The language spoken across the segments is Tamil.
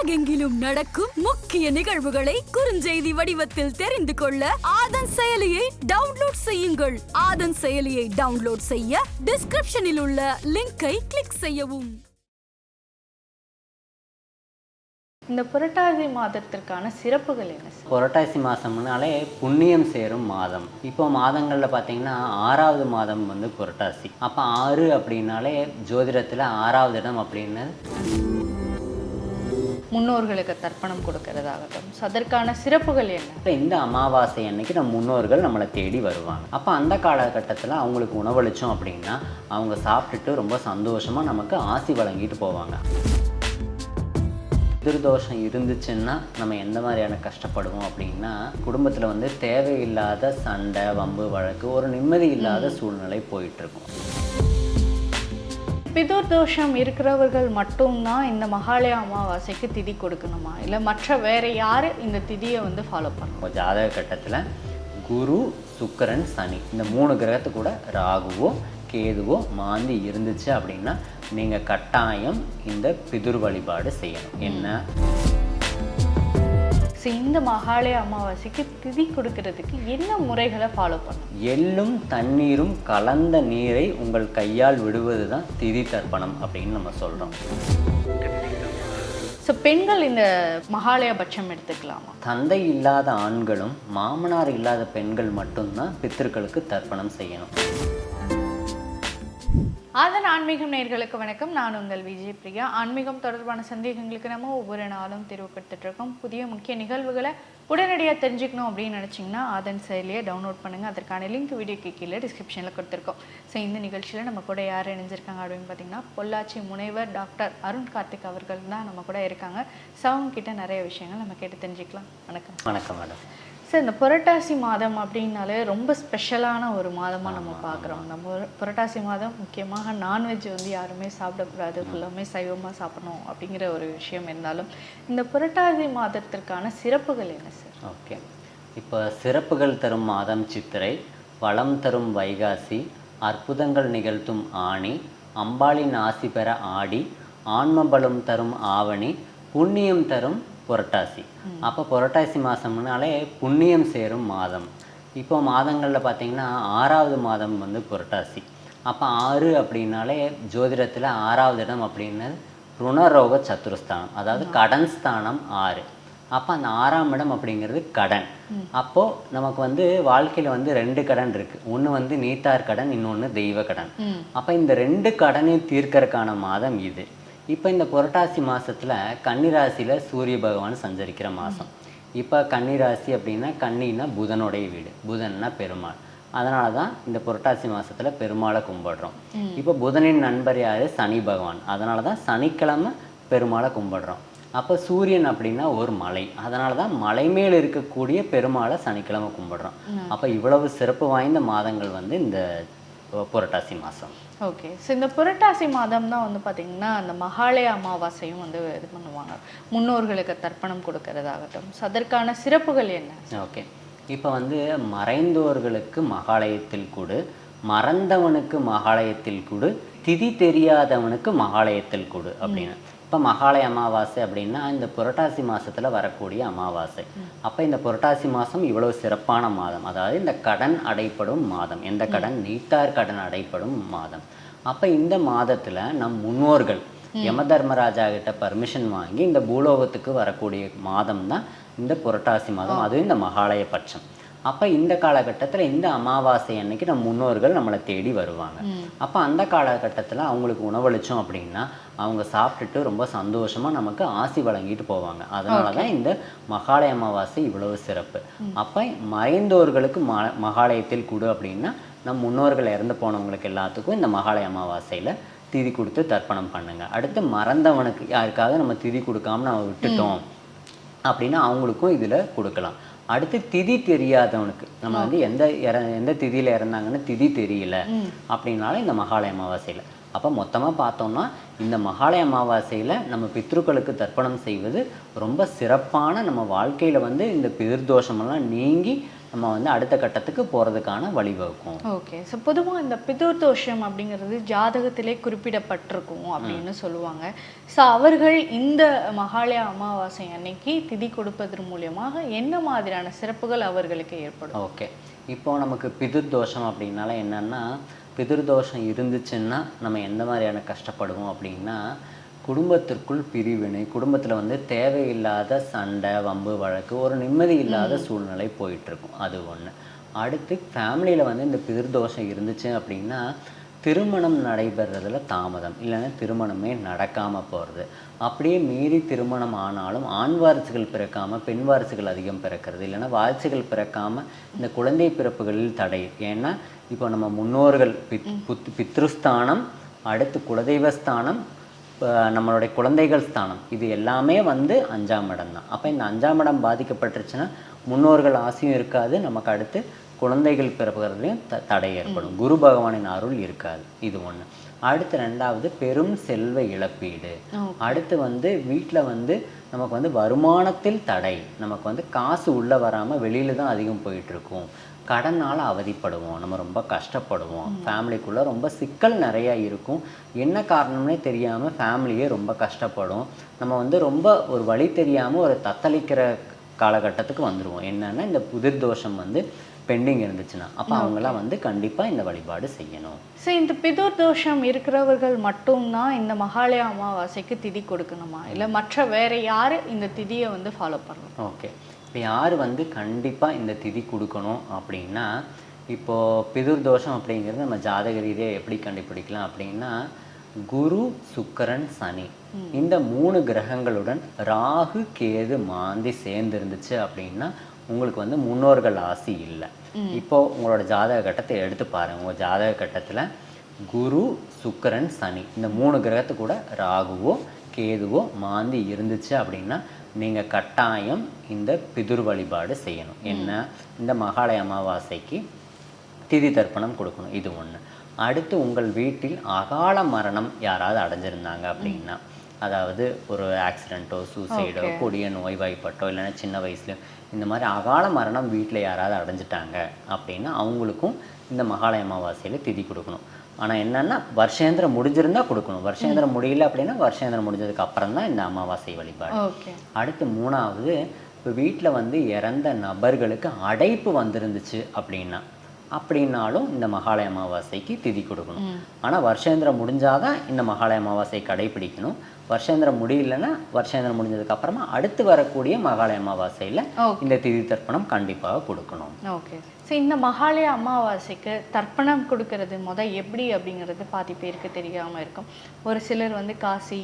உலகெங்கிலும் நடக்கும் முக்கிய நிகழ்வுகளை குறுஞ்செய்தி வடிவத்தில் தெரிந்து கொள்ள ஆதன் செயலியை டவுன்லோட் செய்யுங்கள். ஆதன் செயலியை டவுன்லோட் செய்ய டிஸ்கிரிப்ஷனில் உள்ள லிங்கை கிளிக் செய்யவும். இந்த புரட்டாசி மாதத்திற்கான சிறப்புகள் என்ன? புரட்டாசி மாதம்னாலே புண்ணியம் சேரும் மாதம். இப்போ மாதங்களில் பார்த்தீங்கன்னா 6வது மாதம் வந்து புரட்டாசி. அப்போ 6 அப்படின்னாலே ஜோதிடத்தில் 6வது இடம் அப்படின்னு முன்னோர்களுக்கு தர்ப்பணம் கொடுக்கறதாகட்டும், அதற்கான சிறப்புகள் என்ன? இந்த அமாவாசை அன்னைக்கு நம்ம முன்னோர்கள் நம்மளை தேடி வருவாங்க. அப்போ அந்த காலகட்டத்தில் அவங்களுக்கு உணவளித்தோம் அப்படின்னா அவங்க சாப்பிட்டுட்டு ரொம்ப சந்தோஷமாக நமக்கு ஆசி வழங்கிட்டு போவாங்க. எதிர்தோஷம் இருந்துச்சுன்னா நம்ம எந்த மாதிரியான கஷ்டப்படுவோம் அப்படின்னா, குடும்பத்தில் வந்து தேவையில்லாத சண்டை, வம்பு, வழக்கு, ஒரு நிம்மதி இல்லாத சூழ்நிலை போயிட்டுருக்கும். பிதுர் தோஷம் இருக்கிறவர்கள் மட்டும்தான் இந்த மகாலய அமாவாசைக்கு திதி கொடுக்கணுமா, இல்லை மற்ற வேற யார் இந்த திதியை வந்து ஃபாலோ பண்ணணும்? ஜாதக கட்டத்தில் குரு, சுக்கிரன், சனி இந்த 3 கிரகத்து கூட ராகுவோ கேதுவோ மாந்தி இருந்துச்சு அப்படின்னா நீங்கள் கட்டாயம் இந்த பிதுர் வழிபாடு செய்யணும். என்ன இந்த மகாலய அமாவாசைக்கு திதி கொடுக்கறதுக்கு என்ன முறைகளை ஃபாலோ பண்ணணும்? எள்ளும் தண்ணீரும் கலந்த நீரை உங்கள் கையால் விடுவது தான் திதி தர்ப்பணம் அப்படின்னு நம்ம சொல்கிறோம். ஸோ பெண்கள் இந்த மகாலய பட்சம் எடுத்துக்கலாமா? தந்தை இல்லாத ஆண்களும் மாமனார் இல்லாத பெண்கள் மட்டும்தான் பித்திருக்களுக்கு தர்ப்பணம் செய்யணும். ஆதன் ஆன்மீகம் நேயர்களுக்கு வணக்கம். நான் உங்கள் விஜய் பிரியா. ஆன்மீகம் தொடர்பான சந்தேகங்களுக்கு நம்ம ஒவ்வொரு நாளும் தீர்வு கொடுத்துட்ருக்கோம். புதிய முக்கிய நிகழ்வுகளை உடனடியாக தெரிஞ்சுக்கணும் அப்படின்னு நினச்சிங்கன்னா ஆதன் செயலியை டவுன்லோட் பண்ணுங்கள். அதற்கான லிங்க் வீடியோக்கு கீழே டிஸ்கிரிப்ஷனில் கொடுத்துருக்கோம். ஸோ இந்த நிகழ்ச்சியில் நம்ம கூட யார் இணைஞ்சிருக்காங்க அப்படின்னு பார்த்தீங்கன்னா, பொள்ளாச்சி முனைவர் டாக்டர் அருண் கார்த்திக் அவர்கள் தான் நம்ம கூட இருக்காங்க. ஸோ அவங்க கிட்ட நிறைய விஷயங்கள் நம்ம கேட்டு தெரிஞ்சுக்கலாம். வணக்கம். வணக்கம் மேடம். சார், இந்த புரட்டாசி மாதம் அப்படின்னாலே ரொம்ப ஸ்பெஷலான ஒரு மாதமாக நம்ம பார்க்குறோம். நம்ம புரட்டாசி மாதம் முக்கியமாக நான்வெஜ் வந்து யாருமே சாப்பிடக்கூடாது, ஃபுல்லாமே சைவமாக சாப்பிடணும் அப்படிங்கிற ஒரு விஷயம் இருந்தாலும் இந்த புரட்டாசி மாதத்திற்கான சிறப்புகள் என்ன சார்? ஓகே, இப்போ சிறப்புகள் தரும் மாதம் சித்திரை, வளம் தரும் வைகாசி, அற்புதங்கள் நிகழ்த்தும் ஆனி, அம்பாளின் ஆசி பெற ஆடி, ஆன்மபலம் தரும் ஆவணி, புண்ணியம் தரும் புரட்டாசி. அப்போ புரட்டாசி மாதம்னாலே புண்ணியம் சேரும் மாதம். இப்போ மாதங்களில் பார்த்திங்கன்னா 6வது மாதம் வந்து புரட்டாசி. அப்போ 6 அப்படின்னாலே ஜோதிடத்தில் 6வது இடம் அப்படின்னு ருணரோக சத்துருஸ்தானம், அதாவது கடன் ஸ்தானம் 6. அப்போ அந்த 6ஆம் இடம் அப்படிங்கிறது கடன். அப்போது நமக்கு வந்து வாழ்க்கையில் வந்து 2 கடன் இருக்குது. ஒன்று வந்து நீத்தார் கடன், இன்னொன்று தெய்வ கடன். அப்போ இந்த 2 கடனையும் தீர்க்கறதுக்கான மாதம் இது. இப்போ இந்த புரட்டாசி மாதத்தில் கன்னிராசியில் சூரிய பகவான் சஞ்சரிக்கிற மாதம். இப்போ கன்னிராசி அப்படின்னா கன்னின்னா புதனுடைய வீடு, புதன்னா பெருமாள். அதனால தான் இந்த புரட்டாசி மாதத்தில் பெருமாளை கும்பிடுறோம். இப்போ புதனின் நண்பர் யார்? சனி பகவான். அதனால தான் சனிக்கிழமை பெருமாளை கும்பிடுறோம். அப்போ சூரியன் அப்படின்னா ஒரு மலை, அதனால தான் மலை மேல் இருக்கக்கூடிய பெருமாளை சனிக்கிழமை கும்பிடுறோம். அப்போ இவ்வளவு சிறப்பு வாய்ந்த மாதங்கள் வந்து இந்த புரட்டாசி மாதம். ஓகே, ஸோ இந்த புரட்டாசி மாதம் தான் வந்து பார்த்திங்கன்னா அந்த மகாலய அமாவாசையும் வந்து இது பண்ணுவாங்க, முன்னோர்களுக்கு தர்ப்பணம் கொடுக்கறதாகட்டும். ஸோ அதற்கான சிறப்புகள் என்ன? ஓகே, இப்போ வந்து மறைந்தோர்களுக்கு மகாலயத்தில் கொடு, மறந்தவனுக்கு மகாலயத்தில் கொடு, திதி தெரியாதவனுக்கு மகாலயத்தில் கொடு அப்படின்னு. இப்போ மகாலய அமாவாசை அப்படின்னா இந்த புரட்டாசி மாதத்தில் வரக்கூடிய அமாவாசை. அப்போ இந்த புரட்டாசி மாதம் இவ்வளோ சிறப்பான மாதம், அதாவது இந்த கடன் அடைப்படும் மாதம். எந்த கடன்? நீத்தார் கடன் அடைப்படும் மாதம். அப்போ இந்த மாதத்தில் நம் முன்னோர்கள் யம தர்மராஜா கிட்ட பர்மிஷன் வாங்கி இந்த பூலோகத்துக்கு வரக்கூடிய மாதம் தான் இந்த புரட்டாசி மாதம், அதுவும் இந்த மகாலய பட்சம். அப்போ இந்த காலகட்டத்தில் இந்த அமாவாசை அன்னைக்கு நம்ம முன்னோர்கள் நம்மளை தேடி வருவாங்க. அப்போ அந்த காலகட்டத்தில் அவங்களுக்கு உணவளித்தோம் அப்படின்னா அவங்க சாப்பிட்டுட்டு ரொம்ப சந்தோஷமாக நமக்கு ஆசி வழங்கிட்டு போவாங்க. அதனால தான் இந்த மகாலய அமாவாசை இவ்வளவு சிறப்பு. அப்போ மறைந்தோர்களுக்கு மகாலயத்தில் கொடு அப்படின்னா நம் முன்னோர்கள் இறந்து போனவங்களுக்கு எல்லாத்துக்கும் இந்த மகாலய அமாவாசையில் திதி கொடுத்து தர்ப்பணம் பண்ணுங்க. அடுத்து மறந்தவனுக்கு யாருக்காவது நம்ம திதி கொடுக்காம நம்ம விட்டுட்டோம் அப்படின்னா அவங்களுக்கும் இதில் கொடுக்கலாம். அடுத்து திதி தெரியாதவனுக்கு நம்ம வந்து எந்த திதியில் இறந்தாங்கன்னு திதி தெரியல அப்படின்னாலும் இந்த மகாலய அமாவாசையில். அப்போ மொத்தமாக பார்த்தோம்னா இந்த மகாலய அமாவாசையில் நம்ம பித்ருக்களுக்கு தர்ப்பணம் செய்வது ரொம்ப சிறப்பான, நம்ம வாழ்க்கையில் வந்து இந்த பிதிர்தோஷமெல்லாம் நீங்கி நம்ம வந்து அடுத்த கட்டத்துக்கு போகிறதுக்கான வழிவகுக்கும். ஓகே. ஸோ பொதுவாக இந்த பிதுர் தோஷம் அப்படிங்கிறது ஜாதகத்திலே குறிப்பிடப்பட்டிருக்கும் அப்படின்னு சொல்லுவாங்க. ஸோ அவர்கள் இந்த மகாலய அமாவாசை அன்னைக்கு திதி கொடுப்பதன் மூலியமாக என்ன மாதிரியான சிறப்புகள் அவர்களுக்கு ஏற்படும்? ஓகே. இப்போ நமக்கு பிதுர் தோஷம் அப்படின்னால என்னன்னா, பிதுர் தோஷம் இருந்துச்சுன்னா நம்ம எந்த மாதிரியான கஷ்டப்படுவோம் அப்படின்னா, குடும்பத்திற்குள் பிரிவினை, குடும்பத்தில் வந்து தேவையில்லாத சண்டை, வம்பு, வழக்கு, ஒரு நிம்மதி இல்லாத சூழ்நிலை போயிட்டுருக்கும். அது ஒன்று. அடுத்து ஃபேமிலியில் வந்து இந்த பிதிர்தோஷம் இருந்துச்சு அப்படின்னா, திருமணம் நடைபெறதில் தாமதம், இல்லைன்னா திருமணமே நடக்காமல் போகிறது. அப்படியே மீறி திருமணம் ஆனாலும் ஆண் வாரிசுகள் பிறக்காமல் பெண் வாரிசுகள் அதிகம் பிறக்கிறது, இல்லைன்னா வாரிசுகள் பிறக்காமல் இந்த குழந்தை பிறப்புகளில் தடை. ஏன்னா இப்போ நம்ம முன்னோர்கள் பித்ருஸ்தானம், அடுத்து குலதெய்வஸ்தானம், நம்மளுடைய குழந்தைகள் ஸ்தானம், இது எல்லாமே வந்து 5ஆம் இடம் தான். அப்போ இந்த 5ஆம் இடம் பாதிக்கப்பட்டுருச்சுன்னா முன்னோர்கள் ஆசையும் இருக்காது, நமக்கு அடுத்து குழந்தைகள் பிறப்புகிறதுலையும் தடை ஏற்படும், குரு பகவானின் அருள் இருக்காது. இது ஒன்று. அடுத்து 2வது பெரும் செல்வ இழப்பீடு. அடுத்து வந்து வீட்டில் வந்து நமக்கு வந்து வருமானத்தில் தடை, நமக்கு வந்து காசு உள்ளே வராமல் வெளியில் தான் அதிகம் போயிட்டுருக்கும், கடனால் அவதிப்படுவோம், நம்ம ரொம்ப கஷ்டப்படுவோம், ஃபேமிலிக்குள்ளே ரொம்ப சிக்கல் நிறையா இருக்கும். என்ன காரணம்னே தெரியாமல் ஃபேமிலியே ரொம்ப கஷ்டப்படும். நம்ம வந்து ரொம்ப ஒரு வழி தெரியாமல் ஒரு தத்தளிக்கிற காலகட்டத்துக்கு வந்துடுவோம். என்னென்னா இந்த புதிர் தோஷம் வந்து பெண்டிங் இருந்துச்சுன்னா அப்போ அவங்களாம் வந்து கண்டிப்பாக இந்த வழிபாடு செய்யணும். ஸோ இந்த பிதுர் தோஷம் இருக்கிறவர்கள் மட்டும்தான் இந்த மகாலய அமாவாசைக்கு திதி கொடுக்கணுமா, இல்லை மற்ற வேற யார் இந்த திதியை வந்து ஃபாலோ பண்ணணும்? ஓகே. இப்போ யார் வந்து கண்டிப்பாக இந்த திதி கொடுக்கணும் அப்படின்னா, இப்போது பிதுர் தோஷம் அப்படிங்கிறது நம்ம ஜாதக ரீதியாக எப்படி கண்டுபிடிக்கலாம் அப்படின்னா, குரு, சுக்கிரன், சனி இந்த 3 கிரகங்களுடன் ராகு, கேது, மாந்தி சேர்ந்து இருந்துச்சு அப்படின்னா உங்களுக்கு வந்து முன்னோர்கள் ஆசி இல்லை. இப்போது உங்களோட ஜாதக கட்டத்தை எடுத்து பாருங்கள். உங்கள் ஜாதக கட்டத்தில் குரு, சுக்கிரன், சனி இந்த 3 கிரகத்து கூட ராகுவோ கேதுவோ மாந்தி இருந்துச்சு அப்படின்னா நீங்கள் கட்டாயம் இந்த பிதுர் வழிபாடு செய்யணும். என்ன, இந்த மகாலய அமாவாசைக்கு திதி தர்ப்பணம் கொடுக்கணும். இது ஒன்று. அடுத்து உங்கள் வீட்டில் அகால மரணம் யாராவது அடைஞ்சிருந்தாங்க அப்படின்னா, அதாவது ஒரு ஆக்சிடெண்ட்டோ, சூசைடோ, கொடிய நோய்வாய்ப்பட்டோ, இல்லைன்னா சின்ன வயசுலையோ இந்த மாதிரி அகால மரணம் வீட்டில் யாராவது அடைஞ்சிட்டாங்க அப்படின்னா அவங்களுக்கும் இந்த மகாலய அமாவாசையில் திதி கொடுக்கணும். ஆனால் என்னென்னா வருஷேந்திரம் முடிஞ்சிருந்தால் கொடுக்கணும், வருஷேந்திரம் முடியல அப்படின்னா வருஷேந்திரம் முடிஞ்சதுக்கு அப்புறம் தான் இந்த அமாவாசை வழிபாடு. அடுத்து 3வது, இப்போ வீட்டில் வந்து இறந்த நபர்களுக்கு அடைப்பு வந்திருந்துச்சு அப்படின்னாலும் இந்த மகாலய அமாவாசைக்கு திதி கொடுக்கணும். ஆனால் வருஷேந்திரம் முடிஞ்சாதான் இந்த மகாலய அமாவாசை கடைபிடிக்கணும். வருஷேந்திரம் முடியலன்னா வருஷேந்திரம் முடிஞ்சதுக்கு அப்புறமா அடுத்து வரக்கூடிய மகாலய அமாவாசையில் இந்த திதி தர்ப்பணம் கண்டிப்பாக கொடுக்கணும். ஓகே. ஸோ இந்த மகாலய அமாவாசைக்கு தர்ப்பணம் கொடுக்கறது எப்படி அப்படிங்கிறது பாதி பேருக்கு தெரியாமல் இருக்கும். ஒரு சிலர் வந்து காசி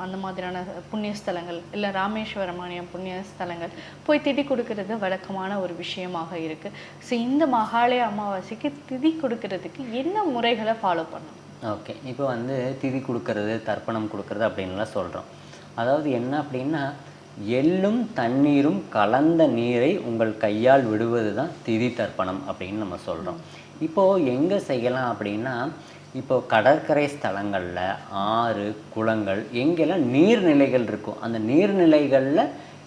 அந்த மாதிரியான புண்ணியஸ்தலங்கள், இல்லை ராமேஸ்வரமான புண்ணியஸ்தலங்கள் போய் திதி கொடுக்கறது வழக்கமான ஒரு விஷயமாக இருக்குது. ஸோ இந்த மகாலய அமாவாசைக்கு திதி கொடுக்கறதுக்கு என்ன முறைகளை ஃபாலோ பண்ணணும்? ஓகே. இப்போ வந்து திதி கொடுக்கறது, தர்ப்பணம் கொடுக்கறது அப்படின்லாம் சொல்கிறோம். அதாவது என்ன அப்படின்னா, எள்ளும் தண்ணீரும் கலந்த நீரை உங்கள் கையால் விடுவது தான் திதி தர்ப்பணம் அப்படின்னு நம்ம சொல்கிறோம். இப்போது எங்கே செய்யலாம் அப்படின்னா, இப்போது கடற்கரை ஸ்தலங்களில், ஆறு, குளங்கள், எங்கெல்லாம் நீர்நிலைகள் இருக்கும் அந்த நீர்நிலைகளில்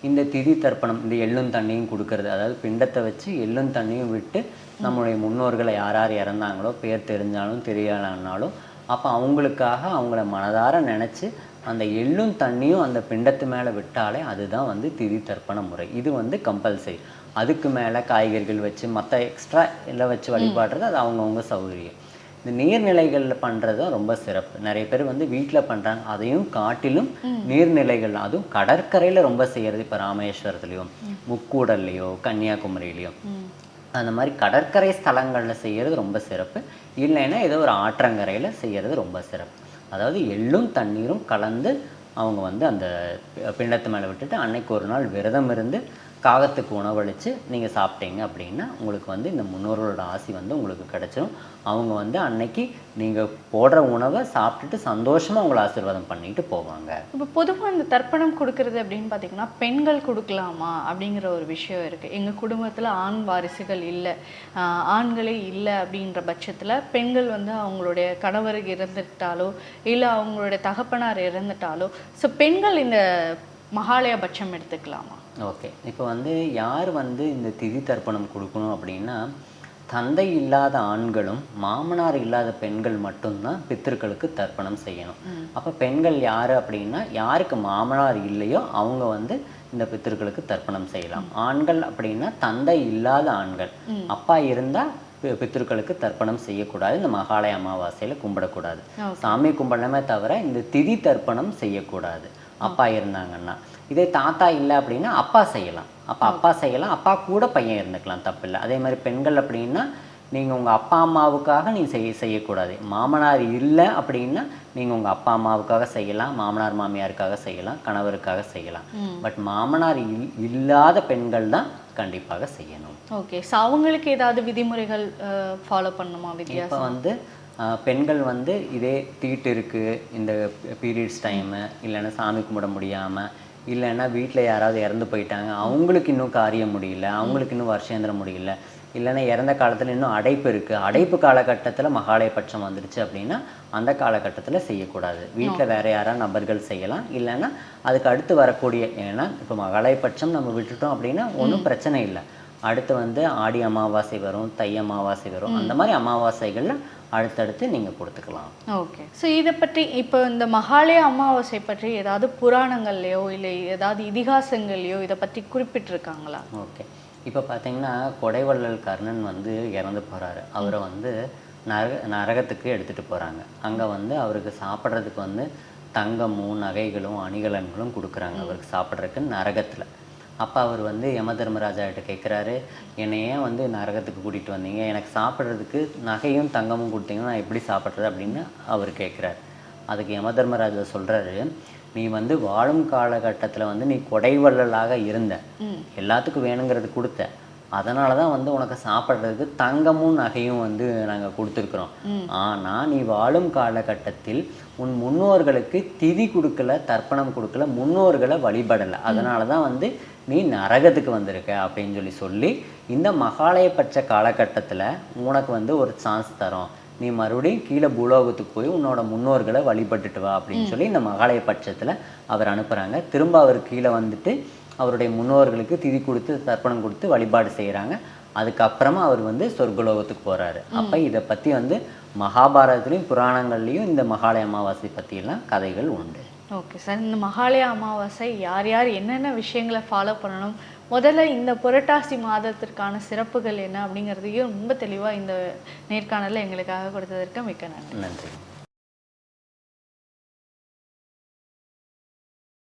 இந்த திதி தர்ப்பணம், இந்த எள்ளும் தண்ணியும் கொடுக்கறது, அதாவது பிண்டத்தை வச்சு எள்ளும் தண்ணியும் விட்டு நம்மளுடைய முன்னோர்களை யார் இறந்தாங்களோ, பேர் தெரிஞ்சாலும் தெரியலனாலும் அப்போ அவங்களுக்காக அவங்கள மனதார நினச்சி அந்த எள்ளும் தண்ணியும் அந்த பிண்டத்து மேலே விட்டாலே அதுதான் வந்து திதி தர்ப்பண முறை. இது வந்து கம்பல்சரி. அதுக்கு மேலே காய்கறிகள் வச்சு மற்ற எக்ஸ்ட்ரா எல்லாம் வச்சு வழிபாடுறது அது அவங்கவுங்க சௌகரியம். இந்த நீர்நிலைகளில் பண்ணுறது தான் ரொம்ப சிறப்பு. நிறைய பேர் வந்து வீட்டில் பண்ணுறாங்க, அதையும் காட்டிலும் நீர்நிலைகள், அதுவும் கடற்கரையில் ரொம்ப செய்கிறது. இப்போ ராமேஸ்வரத்துலேயும், முக்கூடல்லையோ, கன்னியாகுமரியிலையோ அந்த மாதிரி கடற்கரை ஸ்தலங்களில் செய்கிறது ரொம்ப சிறப்பு. இல்லைன்னா ஏதோ ஒரு ஆற்றங்கரையில் செய்கிறது ரொம்ப சிறப்பு. அதாவது எள்ளும் தண்ணீரும் கலந்து அவங்க வந்து அந்த பிண்டத்து மேலே விட்டுட்டு அன்னைக்கு ஒரு நாள் விரதம் இருந்து காகத்துக்கு உணவளித்து நீங்கள் சாப்பிட்டீங்க அப்படின்னா உங்களுக்கு வந்து இந்த முன்னோர்களோட ஆசி வந்து உங்களுக்கு கிடச்சிரும். அவங்க வந்து அன்னைக்கு நீங்கள் போடுற உணவை சாப்பிட்டுட்டு சந்தோஷமாக உங்களை ஆசீர்வாதம் பண்ணிட்டு போவாங்க. இப்போ பொதுவாக இந்த தர்ப்பணம் கொடுக்கறது அப்படின்னு பார்த்தீங்கன்னா பெண்கள் கொடுக்கலாமா அப்படிங்கிற ஒரு விஷயம் இருக்குது. எங்கள் குடும்பத்தில் ஆண் வாரிசுகள் இல்லை, ஆண்களே இல்லை அப்படின்ற பட்சத்தில் பெண்கள் வந்து அவங்களுடைய கணவர் இறந்துட்டாலோ இல்லை அவங்களுடைய தகப்பனார் இறந்துட்டாலோ, ஸோ பெண்கள் இந்த மகாலயபட்சம் எடுத்துக்கலாமா? ஓகே, இப்போ வந்து யார் வந்து இந்த திதி தர்ப்பணம் கொடுக்கணும் அப்படின்னா, தந்தை இல்லாத ஆண்களும் மாமனார் இல்லாத பெண்கள் மட்டும்தான் பித்திருக்களுக்கு தர்ப்பணம் செய்யணும். அப்போ பெண்கள் யார் அப்படின்னா, யாருக்கு மாமனார் இல்லையோ அவங்க வந்து இந்த பித்திருக்களுக்கு தர்ப்பணம் செய்யலாம். ஆண்கள் அப்படின்னா தந்தை இல்லாத ஆண்கள், அப்பா இருந்தால் பித்திருக்களுக்கு தர்ப்பணம் செய்யக்கூடாது. இந்த மகாலய அமாவாசையில் கும்பிடக்கூடாது. சாமி கும்பிடலாமே தவிர இந்த திதி தர்ப்பணம் செய்யக்கூடாது அப்பா இருந்தாங்கன்னா. இதே தாத்தா இல்லை அப்படின்னா அப்பா செய்யலாம். அப்பா செய்யலாம், அப்பா கூட பையன் இருந்துக்கலாம், தப்பில்லை. அதே மாதிரி பெண்கள் அப்படின்னா நீங்கள் உங்கள் அப்பா அம்மாவுக்காக நீங்கள் செய்யக்கூடாது. மாமனார் இல்லை அப்படின்னா நீங்கள் உங்கள் அப்பா அம்மாவுக்காக செய்யலாம், மாமனார் மாமியாருக்காக செய்யலாம், கணவருக்காக செய்யலாம். பட் மாமனார் இல்லாத பெண்கள் தான் கண்டிப்பாக செய்யணும். ஓகே, ஸோ அவங்களுக்கு ஏதாவது விதிமுறைகள் ஃபாலோ பண்ணணுமா? இப்போ வந்து பெண்கள் வந்து இதே தீட்டு இருக்குது, இந்த பீரியட்ஸ் டைமு, இல்லைன்னா சாமி கும்பிட முடியாமல், இல்லைன்னா வீட்டில் யாராவது இறந்து போயிட்டாங்க, அவங்களுக்கு இன்னும் காரியம் முடியல, அவங்களுக்கு இன்னும் வருஷேந்திரம் முடியல, இல்லைன்னா இறந்த காலத்தில் இன்னும் அடைப்பு இருக்குது, அடைப்பு காலகட்டத்தில் மகாலயபட்சம் வந்துடுச்சு அப்படின்னா அந்த காலகட்டத்தில் செய்யக்கூடாது. வீட்டில் வேறு யாராவது நபர்கள் செய்யலாம், இல்லைன்னா அதுக்கு அடுத்து வரக்கூடிய, ஏன்னா இப்போ மகாலயபட்சம் நம்ம விட்டுட்டோம் அப்படின்னா ஒன்றும் பிரச்சனை இல்லை. அடுத்து வந்து ஆடி அமாவாசை வரும், தை அமாவாசை வரும், அந்த மாதிரி அமாவாசைகளில் அடுத்தடுத்து நீங்கள் கொடுத்துக்கலாம். ஓகே, ஸோ இதை பற்றி இப்போ இந்த மகாலய அமாவாசை பற்றி ஏதாவது புராணங்கள்லையோ இல்லை ஏதாவது இதிகாசங்கள்லையோ இதை பற்றி குறிப்பிட்டிருக்காங்களா? ஓகே, இப்போ பார்த்தீங்கன்னா கொடைவள்ளல் கர்ணன் வந்து இறந்து போகிறாரு. அவரை வந்து நரகத்துக்கு எடுத்துகிட்டு போகிறாங்க. அங்கே வந்து அவருக்கு சாப்பிட்றதுக்கு வந்து தங்கமும் நகைகளும் அணிகலன்களும் கொடுக்குறாங்க அவருக்கு சாப்பிட்றதுக்கு நரகத்தில். அப்போ அவர் வந்து யம தர்மராஜாகிட்ட கேட்குறாரு, என்னை ஏன் வந்து நரகத்துக்கு கூட்டிகிட்டு வந்தீங்க, எனக்கு சாப்பிட்றதுக்கு நகையும் தங்கமும் கொடுத்தீங்கன்னா நான் எப்படி சாப்பிட்றது அப்படின்னு அவர் கேட்குறாரு. அதுக்கு யம தர்மராஜா சொல்கிறாரு, நீ வந்து வாழும் காலகட்டத்தில் வந்து நீ கொடைவள்ளலாக இருந்த, எல்லாத்துக்கும் வேணுங்கிறது கொடுத்த, அதனால தான் வந்து உனக்கு சாப்பிட்றதுக்கு தங்கமும் நகையும் வந்து நாங்கள் கொடுத்துருக்குறோம். ஆனால் நீ வாழும் காலகட்டத்தில் உன் முன்னோர்களுக்கு திதி கொடுக்கல, தர்ப்பணம் கொடுக்கல, முன்னோர்களை வழிபடலை, அதனால தான் வந்து நீ நரகத்துக்கு வந்திருக்க அப்படின்னு சொல்லி இந்த மகாலயபட்ச காலகட்டத்தில் உனக்கு வந்து ஒரு சான்ஸ் தரோம், நீ மறுபடியும் கீழே பூலோகத்துக்கு போய் உன்னோட முன்னோர்களை வழிபட்டுட்டு வா அப்படின்னு சொல்லி இந்த மகாலயபட்சத்தில் அவர் அனுப்புகிறாங்க. திரும்ப அவர் கீழே வந்துட்டு அவருடைய முன்னோர்களுக்கு திதி கொடுத்து தர்ப்பணம் கொடுத்து வழிபாடு செய்கிறாங்க. அதுக்கப்புறமா அவர் வந்து சொர்க்கலோகத்துக்கு போகிறாரு. அப்போ இதை பற்றி வந்து மகாபாரதத்துலேயும் புராணங்கள்லேயும் இந்த மகாலய அமாவாசை பற்றியெல்லாம் கதைகள் உண்டு. ஓகே சார், இந்த மகாலய அமாவாசை யார் யார் என்னென்ன விஷயங்களை ஃபாலோ பண்ணணும், முதல்ல இந்த புரட்டாசி மாதத்திற்கான சிறப்புகள் என்ன அப்படிங்கிறதையும் ரொம்ப தெளிவாக இந்த நேர்காணலில் எங்களுக்காக கொடுத்ததற்கு மிக்க நன்றி. நன்றி.